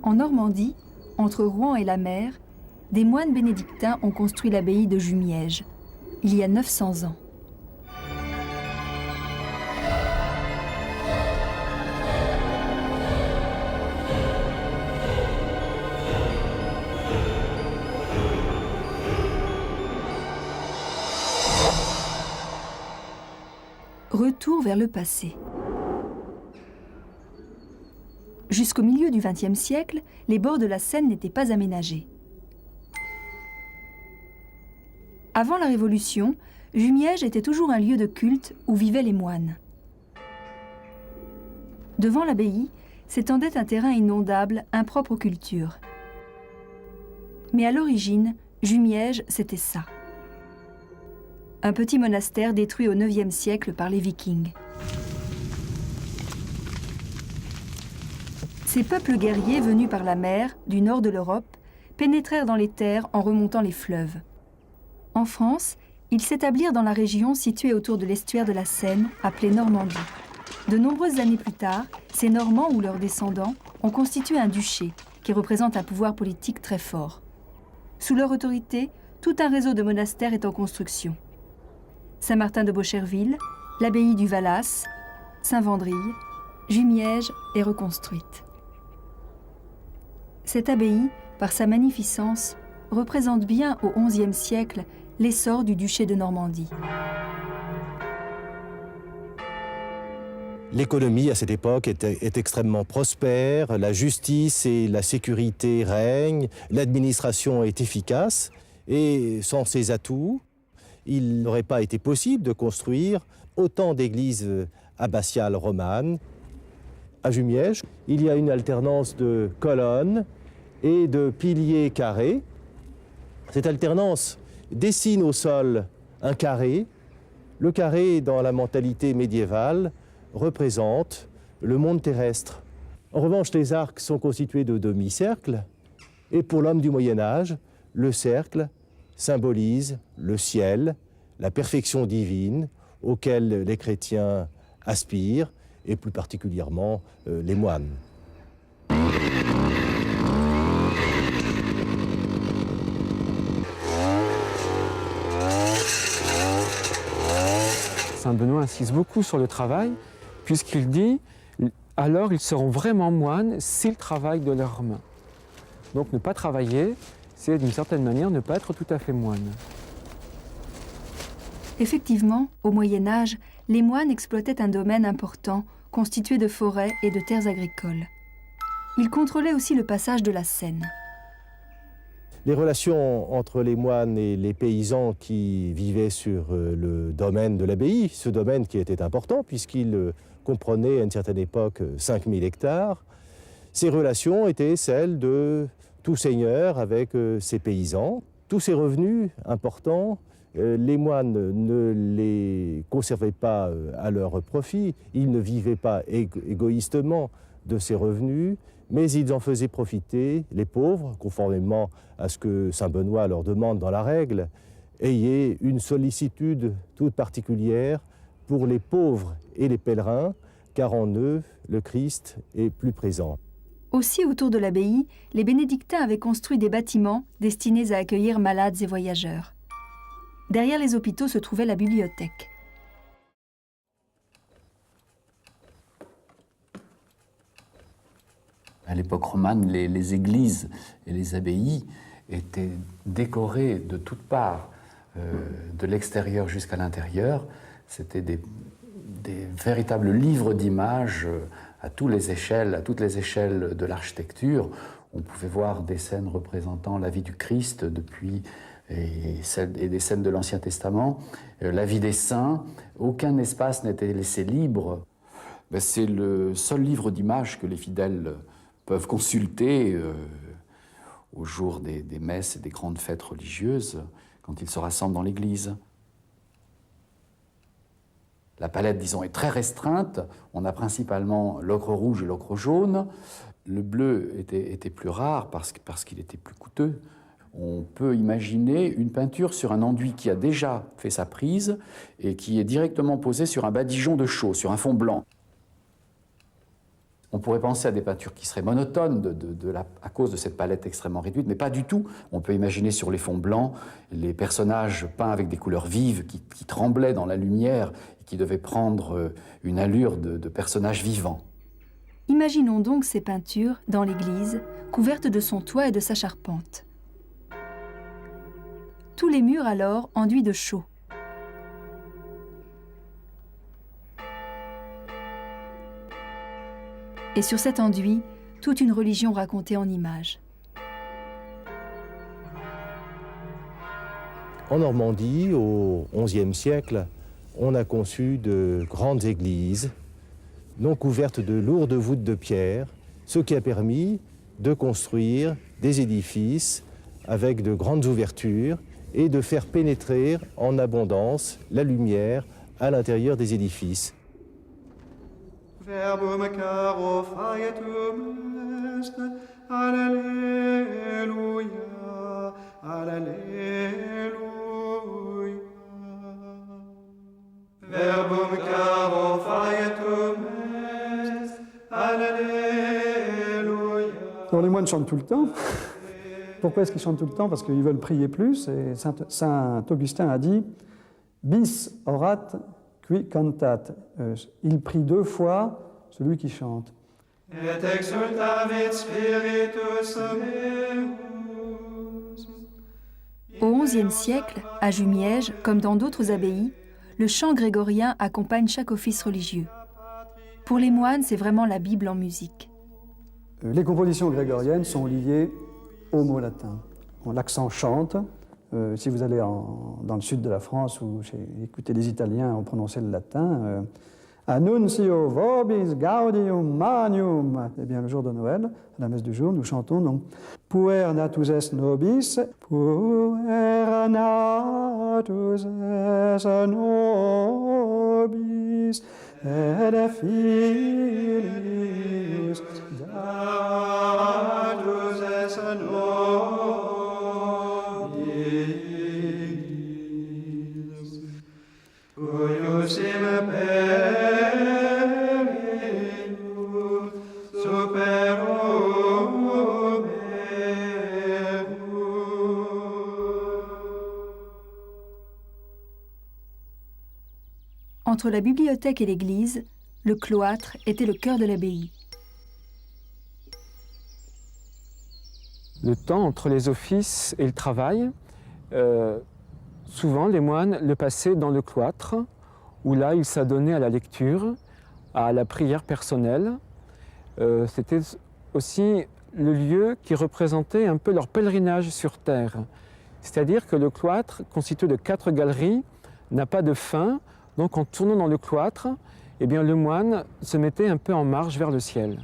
En Normandie, entre Rouen et la mer, des moines bénédictins ont construit l'abbaye de Jumièges, il y a 900 ans. Retour vers le passé. Jusqu'au milieu du XXe siècle, les bords de la Seine n'étaient pas aménagés. Avant la Révolution, Jumièges était toujours un lieu de culte où vivaient les moines. Devant l'abbaye s'étendait un terrain inondable impropre aux cultures. Mais à l'origine, Jumièges, c'était ça. Un petit monastère détruit au IXe siècle par les Vikings. Ces peuples guerriers venus par la mer, du nord de l'Europe, pénétrèrent dans les terres en remontant les fleuves. En France, ils s'établirent dans la région située autour de l'estuaire de la Seine, appelée Normandie. De nombreuses années plus tard, ces Normands ou leurs descendants ont constitué un duché, qui représente un pouvoir politique très fort. Sous leur autorité, tout un réseau de monastères est en construction. Saint-Martin de Beaucherville, l'abbaye du Valas, Saint-Vendrille, Jumièges est reconstruite. Cette abbaye, par sa magnificence, représente bien au XIe siècle l'essor du duché de Normandie. L'économie à cette époque est extrêmement prospère, la justice et la sécurité règnent, l'administration est efficace et sans ces atouts, il n'aurait pas été possible de construire autant d'églises abbatiales romanes. À Jumièges, il y a une alternance de colonnes et de piliers carrés. Cette alternance dessine au sol un carré. Le carré, dans la mentalité médiévale, représente le monde terrestre. En revanche, les arcs sont constitués de demi-cercles. Et pour l'homme du Moyen-Âge, le cercle symbolise le ciel, la perfection divine auquel les chrétiens aspirent, et plus particulièrement les moines. Saint Benoît insiste beaucoup sur le travail, puisqu'il dit « alors ils seront vraiment moines s'ils travaillent de leurs mains ». Donc ne pas travailler, c'est d'une certaine manière ne pas être tout à fait moine. Effectivement, au Moyen-Âge, les moines exploitaient un domaine important, constitué de forêts et de terres agricoles. Ils contrôlaient aussi le passage de la Seine. Les relations entre les moines et les paysans qui vivaient sur le domaine de l'abbaye, ce domaine qui était important puisqu'il comprenait à une certaine époque 5000 hectares, ces relations étaient celles de tout seigneur avec ses paysans. Tous ces revenus importants, les moines ne les conservaient pas à leur profit, ils ne vivaient pas égoïstement de ces revenus, mais ils en faisaient profiter les pauvres, conformément à ce que saint Benoît leur demande dans la règle, ayez une sollicitude toute particulière pour les pauvres et les pèlerins, car en eux, le Christ est plus présent. Aussi, autour de l'abbaye, les bénédictins avaient construit des bâtiments destinés à accueillir malades et voyageurs. Derrière les hôpitaux se trouvait la bibliothèque. À l'époque romane, les églises et les abbayes étaient décorées de toutes parts, de l'extérieur jusqu'à l'intérieur. C'était des véritables livres d'images à toutes les échelles de l'architecture. On pouvait voir des scènes représentant la vie du Christ et des scènes de l'Ancien Testament, la vie des saints. Aucun espace n'était laissé libre. C'est le seul livre d'images que les fidèles peuvent consulter au jour des messes et des grandes fêtes religieuses, quand ils se rassemblent dans l'église. La palette, disons, est très restreinte. On a principalement l'ocre rouge et l'ocre jaune. Le bleu était plus rare parce qu'il était plus coûteux. On peut imaginer une peinture sur un enduit qui a déjà fait sa prise et qui est directement posé sur un badigeon de chaux, sur un fond blanc. On pourrait penser à des peintures qui seraient monotones à cause de cette palette extrêmement réduite, mais pas du tout. On peut imaginer sur les fonds blancs les personnages peints avec des couleurs vives qui tremblaient dans la lumière et qui devaient prendre une allure de personnages vivants. Imaginons donc ces peintures dans l'église, couvertes de son toit et de sa charpente. Tous les murs alors enduits de chaux. Et sur cet enduit, toute une religion racontée en images. En Normandie, au XIe siècle, on a conçu de grandes églises, non couvertes de lourdes voûtes de pierre, ce qui a permis de construire des édifices avec de grandes ouvertures et de faire pénétrer en abondance la lumière à l'intérieur des édifices. Verbum caro faetum est, Alleluia, Alleluia. Verbum caro faetum est, Alleluia. Alors les moines chantent tout le temps. Pourquoi est-ce qu'ils chantent tout le temps? Parce qu'ils veulent prier plus. Et Saint Augustin a dit « bis orat qui cantat ». Il prie 2 fois celui qui chante. Et exultavit spiritus meus. Au XIe siècle, à Jumièges, comme dans d'autres abbayes, le chant grégorien accompagne chaque office religieux. Pour les moines, c'est vraiment la Bible en musique. Les compositions grégoriennes sont liées au mot latin. L'accent chante. Si vous allez dans le sud de la France ou écoutez les Italiens prononcer le latin, Annuncio vobis gaudium manium. Eh bien, le jour de Noël, à la messe du jour, nous chantons donc Puer natus est nobis, puer natus est nobis, et filius Natus est nobis, cuius in perium superum Entre la bibliothèque et l'église, le cloître était le cœur de l'abbaye. Le temps entre les offices et le travail, souvent les moines le passaient dans le cloître, où là ils s'adonnaient à la lecture, à la prière personnelle. C'était aussi le lieu qui représentait un peu leur pèlerinage sur terre. C'est-à-dire que le cloître, constitué de 4 galeries, n'a pas de fin. Donc en tournant dans le cloître, eh bien, le moine se mettait un peu en marche vers le ciel.